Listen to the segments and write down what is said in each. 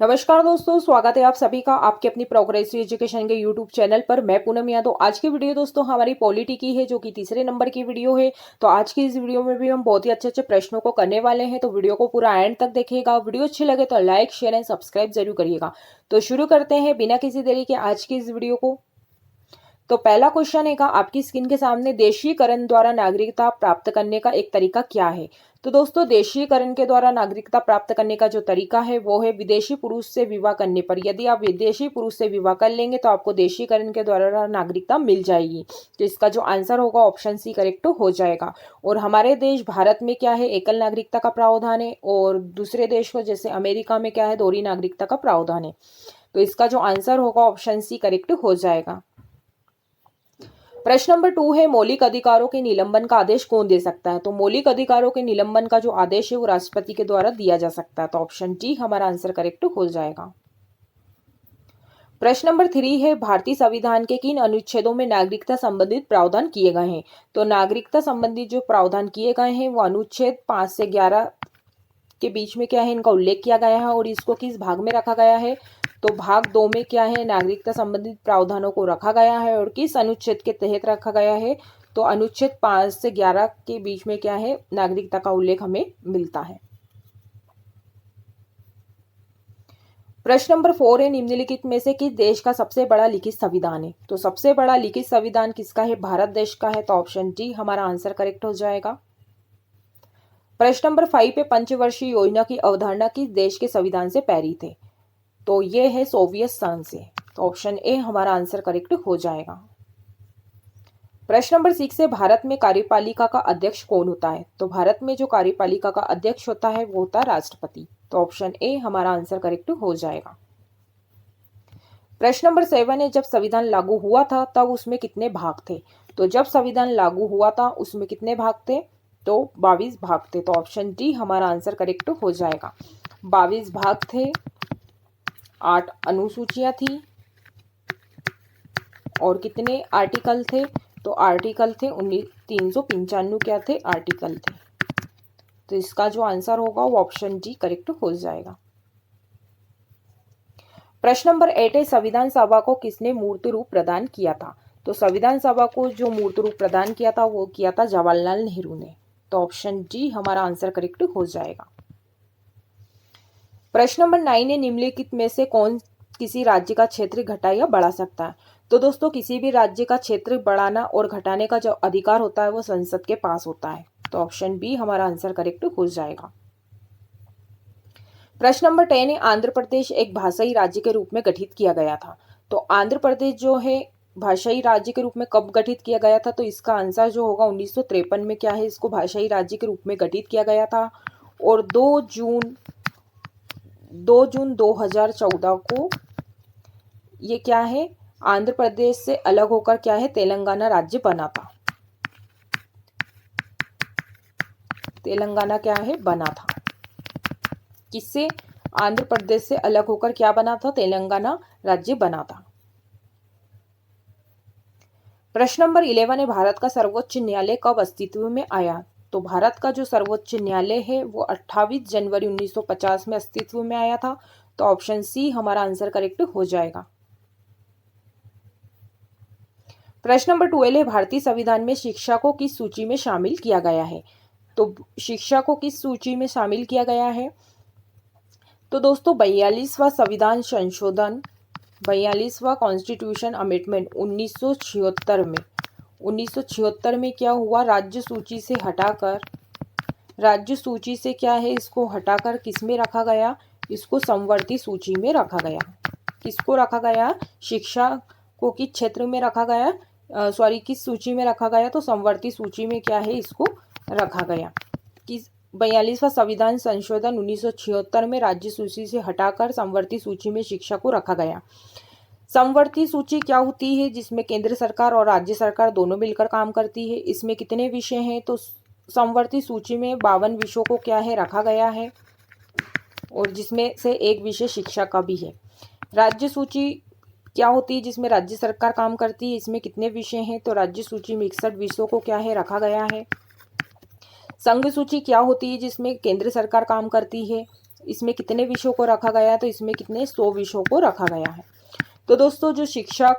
नमस्कार दोस्तों, स्वागत है आप सभी का आपके अपनी प्रोग्रेसिव एजुकेशन के यूट्यूब चैनल पर। मैं पूनम यादव। आज की वीडियो दोस्तों हमारी पॉलिटी की है, जो कि तीसरे नंबर की वीडियो है। तो आज की इस वीडियो में भी हम बहुत ही अच्छे अच्छे प्रश्नों को करने वाले हैं, तो वीडियो को पूरा एंड तक देखिएगा। वीडियो अच्छी लगे तो लाइक शेयर एंड सब्सक्राइब जरूर करिएगा। तो शुरू करते हैं बिना किसी देरी के आज की इस वीडियो को। तो पहला क्वेश्चन है आपकी स्क्रीन के सामने, देशीकरण द्वारा नागरिकता प्राप्त करने का एक तरीका क्या है। तो दोस्तों, देशीकरण के द्वारा नागरिकता प्राप्त करने का जो तरीका है वो है विदेशी पुरुष से विवाह करने पर। यदि आप विदेशी पुरुष से विवाह कर लेंगे तो आपको देशीकरण के द्वारा नागरिकता मिल जाएगी। तो इसका जो आंसर होगा ऑप्शन सी करेक्ट हो जाएगा। और हमारे देश भारत में क्या है, एकल नागरिकता का प्रावधान है, और दूसरे देश को जैसे अमेरिका में क्या है, दोहरी नागरिकता का प्रावधान है। तो इसका जो आंसर होगा ऑप्शन सी करेक्ट हो जाएगा। प्रश्न नंबर 2 है, मौलिक अधिकारों के निलंबन का आदेश कौन दे सकता है। तो मौलिक अधिकारों के निलंबन का जो आदेश है वो राष्ट्रपति के द्वारा दिया जा सकता है। तो ऑप्शन डी हमारा आंसर करेक्ट हो जाएगा। प्रश्न नंबर 3 है, भारतीय संविधान के किन अनुच्छेदों में नागरिकता संबंधित प्रावधान किए गए हैं। तो नागरिकता संबंधित जो प्रावधान किए गए हैं वो अनुच्छेद 5 से 11 के बीच में क्या है, इनका उल्लेख किया गया है। और इसको किस भाग में रखा गया है, तो भाग 2 में क्या है, नागरिकता संबंधित प्रावधानों को रखा गया है। और किस अनुच्छेद के तहत रखा गया है, तो अनुच्छेद 5 से 11 के बीच में क्या है, नागरिकता का उल्लेख हमें मिलता है। प्रश्न नंबर 4 है, निम्नलिखित में से किस देश का सबसे बड़ा लिखित संविधान है। तो सबसे बड़ा लिखित संविधान किसका है, भारत देश का है। तो ऑप्शन डी हमारा आंसर करेक्ट हो जाएगा। प्रश्न नंबर 5 पे, पंचवर्षीय योजना की अवधारणा किस देश के संविधान से प्रेरित है। तो ये है सोवियत संघ से। तो ऑप्शन ए हमारा आंसर करेक्ट हो जाएगा। प्रश्न नंबर 6 है, भारत में कार्यपालिका का अध्यक्ष कौन होता है। तो भारत में जो कार्यपालिका का अध्यक्ष होता है वो होता है राष्ट्रपति। तो ऑप्शन ए हमारा आंसर करेक्ट हो जाएगा। प्रश्न नंबर 7 है, जब संविधान लागू हुआ था तब उसमें कितने भाग थे। तो जब संविधान लागू हुआ था उसमें कितने भाग थे, तो 22 भाग थे। तो ऑप्शन डी हमारा आंसर करेक्ट हो जाएगा। 22 भाग थे, 8 अनुसूचियां थी, और कितने आर्टिकल थे, तो आर्टिकल थे 395 क्या थे, आर्टिकल थे। तो इसका जो आंसर होगा वो ऑप्शन डी करेक्ट हो जाएगा। प्रश्न नंबर 8 है, संविधान सभा को किसने मूर्त रूप प्रदान किया था। तो संविधान सभा को जो मूर्त रूप प्रदान किया था वो किया था जवाहरलाल नेहरू ने। तो ऑप्शन डी हमारा आंसर करेक्ट हो जाएगा। प्रश्न नंबर 9 है, निम्नलिखित में से कौन किसी राज्य का क्षेत्र घटा या बढ़ा सकता है। तो दोस्तों, किसी भी राज्य का क्षेत्र बढ़ाना और घटाने का जो अधिकार होता है वो संसद के पास होता है। तो ऑप्शन बी हमारा आंसर करेक्ट हो जाएगा। प्रश्न नंबर 10 है, आंध्र प्रदेश एक भाषाई राज्य के रूप में गठित किया गया था। तो आंध्र प्रदेश जो है भाषाई राज्य के रूप में कब गठित किया गया था, तो इसका आंसर जो होगा 1953 में क्या है, इसको भाषाई राज्य के रूप में गठित किया गया था। और 2 जून 2014 को ये क्या है, आंध्र प्रदेश से अलग होकर क्या है, तेलंगाना राज्य बना था। तेलंगाना क्या है, बना था। किससे, आंध्र प्रदेश से अलग होकर क्या बना था, तेलंगाना राज्य बना था। प्रश्न नंबर 11 है, भारत का सर्वोच्च न्यायालय कब अस्तित्व में आया। तो भारत का जो सर्वोच्च न्यायालय है वो 28 जनवरी 1950 में अस्तित्व में आया था। तो ऑप्शन सी हमारा आंसर करेक्ट हो जाएगा। प्रश्न नंबर 12 है, भारतीय संविधान में शिक्षा को किस सूची में शामिल किया गया है। तो शिक्षा को किस सूची में शामिल किया गया है, तो दोस्तों 42वां संविधान संशोधन, 42वां कॉन्स्टिट्यूशन अमेंडमेंट 1976 में क्या हुआ, राज्य सूची से क्या है, इसको हटाकर किस में रखा गया, इसको समवर्ती सूची में रखा गया। किसको रखा गया, शिक्षा को किस क्षेत्र में रखा गया, किस सूची में रखा गया, तो समवर्ती सूची में क्या है, इसको रखा गया। किस 42वां संविधान संशोधन 1976 में राज्य सूची से हटाकर समवर्ती सूची में शिक्षा को रखा गया। समवर्ती सूची क्या होती है, जिसमें केंद्र सरकार और राज्य सरकार दोनों मिलकर काम करती है। इसमें कितने विषय हैं, तो समवर्ती सूची में 52 विषयों को क्या है, रखा गया है, और जिसमें से एक विषय शिक्षा का भी है। राज्य सूची क्या होती है, जिसमें राज्य सरकार काम करती है। इसमें कितने विषय हैं, तो राज्य सूची में 61 विषयों को क्या है, रखा गया है। संघ सूची क्या होती है, जिसमें केंद्र सरकार काम करती है। इसमें कितने विषयों को रखा गया है, तो इसमें कितने 100 विषयों को रखा गया है। तो दोस्तों जो शिक्षा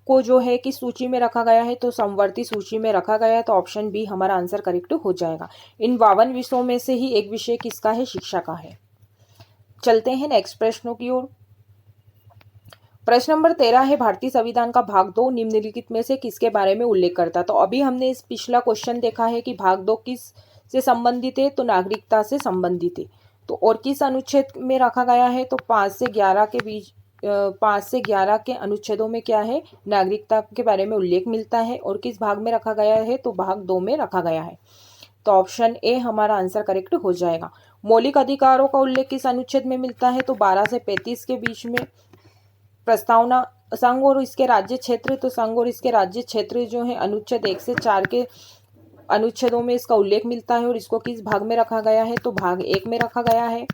को जो है कि सूची में रखा गया है, तो समवर्ती सूची में रखा गया है, तो ऑप्शन बी हमारा आंसर करेक्ट हो जाएगा। इन 52 विषयों में से ही एक विषय किसका है, शिक्षा का है। चलते हैं नेक्स्ट प्रश्नों की ओर। प्रश्न नंबर 13 है, भारतीय संविधान का भाग 2 निम्नलिखित में से किसके बारे में उल्लेख करता है। तो अभी हमने इस पिछला क्वेश्चन देखा है कि भाग 2 किस से संबंधित है, तो नागरिकता से संबंधित है। तो और किस अनुच्छेद में रखा गया है, तो 5 से 11 के बीच 5 से 11 के अनुच्छेदों में क्या है, नागरिकता के बारे में उल्लेख मिलता है। और किस भाग में रखा गया है, तो भाग 2 में रखा गया है। तो ऑप्शन ए हमारा आंसर करेक्ट हो जाएगा। मौलिक अधिकारों का उल्लेख किस अनुच्छेद में मिलता है, तो 12 से 35 के बीच में। प्रस्तावना, संघ और इसके राज्य क्षेत्र, तो संघ और इसके राज्य क्षेत्र जो है अनुच्छेद 1 से 4 के अनुच्छेदों में इसका उल्लेख मिलता है। और इसको किस भाग में रखा गया है, तो भाग 1 में रखा गया है।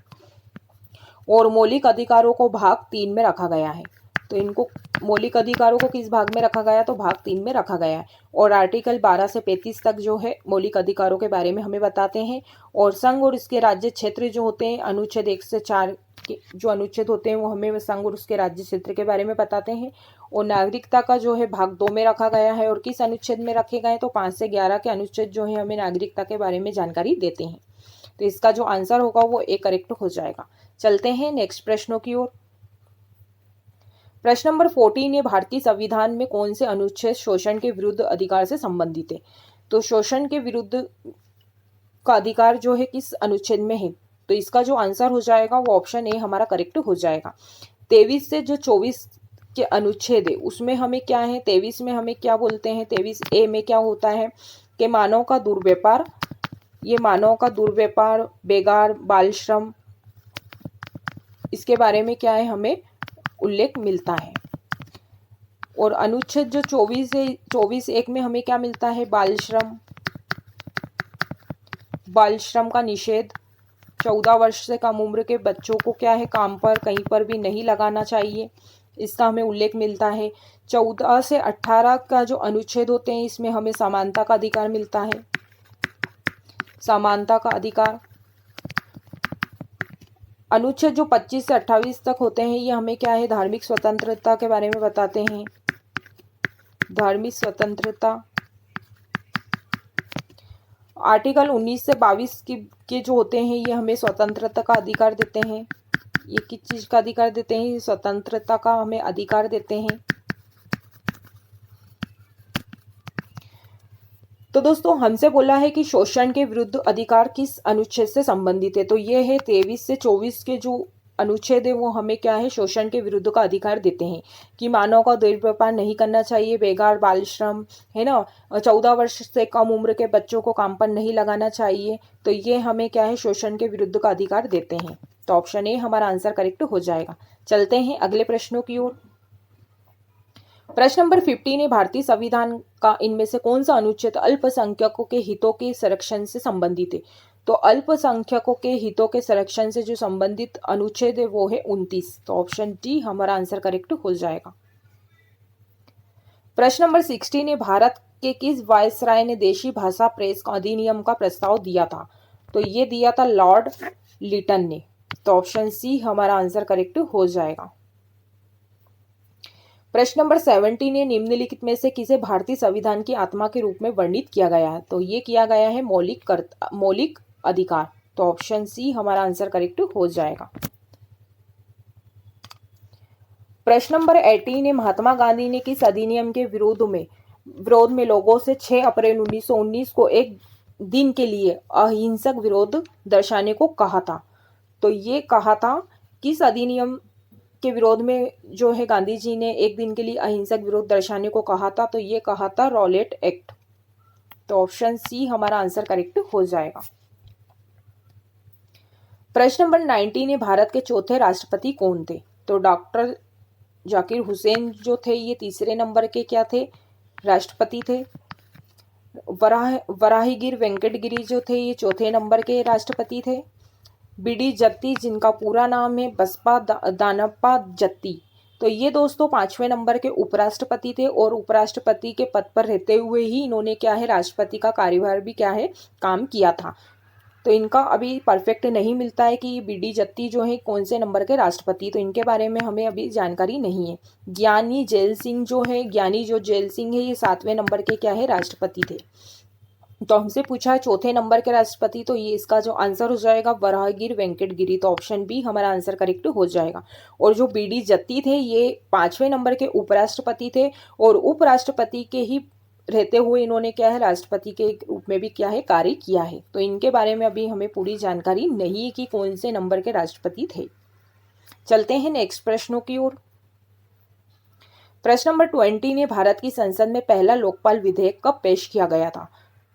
और मौलिक अधिकारों को भाग 3 में रखा गया है। तो इनको मौलिक अधिकारों को किस भाग में रखा गया, तो भाग 3 में रखा गया है। और आर्टिकल 12 से 35 तक जो है मौलिक अधिकारों के बारे में हमें बताते हैं। और संघ और इसके राज्य क्षेत्र जो होते हैं, अनुच्छेद 1 से 4 के जो अनुच्छेद होते हैं वो हमें संघ और उसके राज्य क्षेत्र के बारे में बताते हैं। और नागरिकता का जो है भाग 2 में रखा गया है। और किस अनुच्छेद में रखे गए, तो 5 से 11 के अनुच्छेद जो है हमें नागरिकता के बारे में जानकारी देते हैं। तो इसका जो आंसर होगा वो ए करेक्ट हो जाएगा। चलते हैं नेक्स्ट प्रश्नों की ओर। प्रश्न नंबर 14 है, भारतीय संविधान में कौन से अनुच्छेद शोषण के विरुद्ध अधिकार से संबंधित है। तो शोषण के विरुद्ध का अधिकार जो है किस अनुच्छेद में है, तो इसका जो आंसर हो जाएगा वो ऑप्शन ए हमारा करेक्ट हो जाएगा। 23 से जो 24 के अनुच्छेद है उसमें हमें क्या है, 23 में हमें क्या बोलते हैं, 23 ए में क्या होता है कि मानव का दुर्व्यापार, ये मानव का दुर्व्यापार, बेगार, बाल श्रम, इसके बारे में क्या है हमें उल्लेख मिलता है। और अनुच्छेद जो 24 है, 24(1) में हमें क्या मिलता है, बाल श्रम, बाल श्रम का निषेध, 14 वर्ष से कम उम्र के बच्चों को क्या है काम पर कहीं पर भी नहीं लगाना चाहिए, इसका हमें उल्लेख मिलता है। 14 से 18 का जो अनुच्छेद होते हैं इसमें हमें समानता का अधिकार मिलता है, समानता का अधिकार। अनुच्छेद जो 25 से 28 तक होते हैं ये हमें क्या है, धार्मिक स्वतंत्रता के बारे में बताते हैं, धार्मिक स्वतंत्रता। आर्टिकल 19 से 22 के जो होते हैं ये हमें स्वतंत्रता का अधिकार देते हैं। ये किस चीज़ का अधिकार देते हैं, स्वतंत्रता का हमें अधिकार देते हैं। तो दोस्तों हमसे बोला है कि शोषण के विरुद्ध अधिकार किस अनुच्छेद से संबंधित है, तो ये है 23 से 24 के जो अनुच्छेद है वो हमें क्या है, शोषण के विरुद्ध का अधिकार देते हैं कि मानव का दुर्व्यापार नहीं करना चाहिए, बेगार, बाल श्रम है ना, 14 वर्ष से कम उम्र के बच्चों को काम पर नहीं लगाना चाहिए। तो ये हमें क्या है, शोषण के विरुद्ध का अधिकार देते हैं। तो ऑप्शन ए हमारा आंसर करेक्ट हो जाएगा। चलते हैं अगले प्रश्नों की ओर। प्रश्न नंबर 15 है, भारतीय संविधान का इनमें से कौन सा अनुच्छेद अल्पसंख्यकों के हितों के संरक्षण से संबंधित है। तो अल्पसंख्यकों के हितों के संरक्षण से जो संबंधित अनुच्छेद है वो है 29। तो ऑप्शन डी हमारा आंसर करेक्ट हो जाएगा। प्रश्न नंबर 16 है, भारत के किस वायसराय ने देशी भाषा प्रेस अधिनियम का प्रस्ताव दिया था। तो ये दिया था लॉर्ड लिटन ने। तो ऑप्शन सी हमारा आंसर करेक्ट हो जाएगा। प्रश्न नंबर 17 है, निम्नलिखित में से किसे भारतीय संविधान की आत्मा के रूप में वर्णित किया गया है। तो ये किया गया है मौलिक अधिकार। तो ऑप्शन सी हमारा आंसर करेक्ट हो जाएगा। प्रश्न नंबर 18 है, महात्मा गांधी ने किस अधिनियम के विरोध में लोगों से 6 अप्रैल 1919 को एक दिन के लिए अहिंसक विरोध दर्शाने को कहा था। तो ये कहा था किस अधिनियम के विरोध में जो है गांधी जी ने एक दिन के लिए अहिंसक विरोध दर्शाने को कहा था। तो ये कहा था रॉलेट एक्ट। तो ऑप्शन सी हमारा आंसर करेक्ट हो जाएगा। प्रश्न नंबर 19 है, भारत के चौथे राष्ट्रपति कौन थे। तो डॉक्टर जाकिर हुसैन जो थे ये तीसरे नंबर के क्या थे, राष्ट्रपति थे। वराहगिर वेंकटगिरी जो थे ये चौथे नंबर के राष्ट्रपति थे। बीडी जत्ती जिनका पूरा नाम है बसपा दानप्पा जत्ती, तो ये दोस्तों 5वें नंबर के उपराष्ट्रपति थे। और उपराष्ट्रपति के पद पर रहते हुए ही इन्होंने क्या है, राष्ट्रपति का कार्यभार भी क्या है काम किया था। तो इनका अभी परफेक्ट नहीं मिलता है कि बीडी जत्ती जो है कौन से नंबर के राष्ट्रपति, तो इनके बारे में हमें अभी जानकारी नहीं है। ज्ञानी जेल सिंह जो है, ज्ञानी जो जेल सिंह है, ये 7वें नंबर के क्या है राष्ट्रपति थे। तो हमसे पूछा है चौथे नंबर के राष्ट्रपति, तो ये इसका जो आंसर हो जाएगा वराहगिरि वेंकट गिरी, तो ऑप्शन बी हमारा आंसर करेक्ट हो जाएगा। और जो बीडी जत्ती थे ये 5वें नंबर के उपराष्ट्रपति थे, और उपराष्ट्रपति के ही रहते हुए इन्होंने क्या है राष्ट्रपति के रूप में भी क्या है कार्य किया है। तो इनके बारे में अभी हमें पूरी जानकारी नहीं है कि कौन से नंबर के राष्ट्रपति थे। चलते हैं नेक्स्ट प्रश्नों की ओर। प्रश्न नंबर 20 ने भारत की संसद में पहला लोकपाल विधेयक कब पेश किया गया था?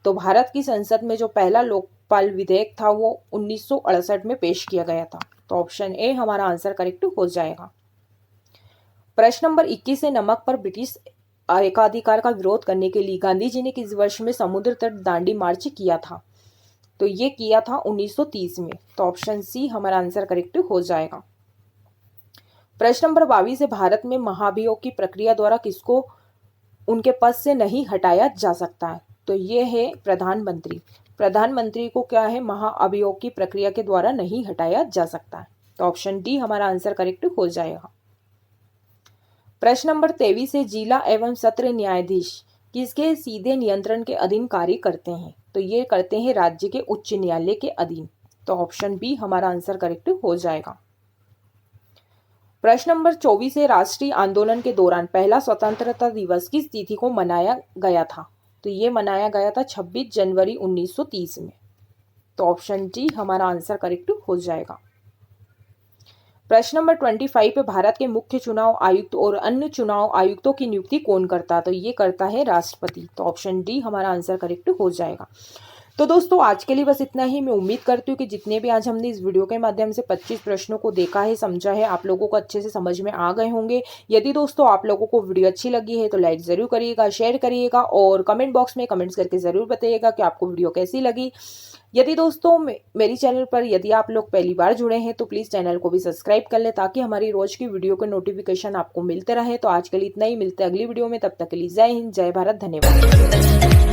तो भारत की संसद में जो पहला लोकपाल विधेयक था वो 1968 में पेश किया गया था। तो ऑप्शन ए हमारा आंसर करेक्ट हो जाएगा। प्रश्न नंबर 21 है नमक पर ब्रिटिश एकाधिकार का विरोध करने के लिए गांधी जी ने किस वर्ष में समुद्र तट दांडी मार्च किया था? तो ये किया था 1930 में। तो ऑप्शन सी हमारा आंसर करेक्ट हो जाएगा। प्रश्न नंबर 22 है भारत में महाभियोग की प्रक्रिया द्वारा किसको उनके पद से नहीं हटाया जा सकता है? तो ये है प्रधानमंत्री। प्रधानमंत्री को क्या है महाअभियोग की प्रक्रिया के द्वारा नहीं हटाया जा सकता है। तो ऑप्शन डी हमारा आंसर करेक्ट हो जाएगा। प्रश्न नंबर 23 है जिला एवं सत्र न्यायाधीश किसके सीधे नियंत्रण के अधीन कार्य करते हैं? तो ये करते हैं राज्य के उच्च न्यायालय के अधीन। तो ऑप्शन बी हमारा आंसर करेक्ट हो जाएगा। प्रश्न नंबर 24 है राष्ट्रीय आंदोलन के दौरान पहला स्वतंत्रता दिवस किस तिथि को मनाया गया था? तो ये मनाया गया था 26 जनवरी 1930 में। तो ऑप्शन डी हमारा आंसर करेक्ट हो जाएगा। प्रश्न नंबर 25 पे भारत के मुख्य चुनाव आयुक्त और अन्य चुनाव आयुक्तों की नियुक्ति कौन करता है? तो ये करता है राष्ट्रपति। तो ऑप्शन डी हमारा आंसर करेक्ट हो जाएगा। तो दोस्तों आज के लिए बस इतना ही। मैं उम्मीद करती हूँ कि जितने भी आज हमने इस वीडियो के माध्यम से 25 प्रश्नों को देखा है, समझा है, आप लोगों को अच्छे से समझ में आ गए होंगे। यदि दोस्तों आप लोगों को वीडियो अच्छी लगी है तो लाइक ज़रूर करिएगा, शेयर करिएगा और कमेंट बॉक्स में कमेंट्स करके ज़रूर बताइएगा कि आपको वीडियो कैसी लगी। यदि दोस्तों मेरी चैनल पर यदि आप लोग पहली बार जुड़े हैं तो प्लीज़ चैनल को भी सब्सक्राइब कर लें ताकि हमारी रोज़ की वीडियो के नोटिफिकेशन आपको मिलते रहे। तो आज के लिए इतना ही, मिलते हैं अगली वीडियो में। तब तक के लिए जय हिंद, जय भारत, धन्यवाद।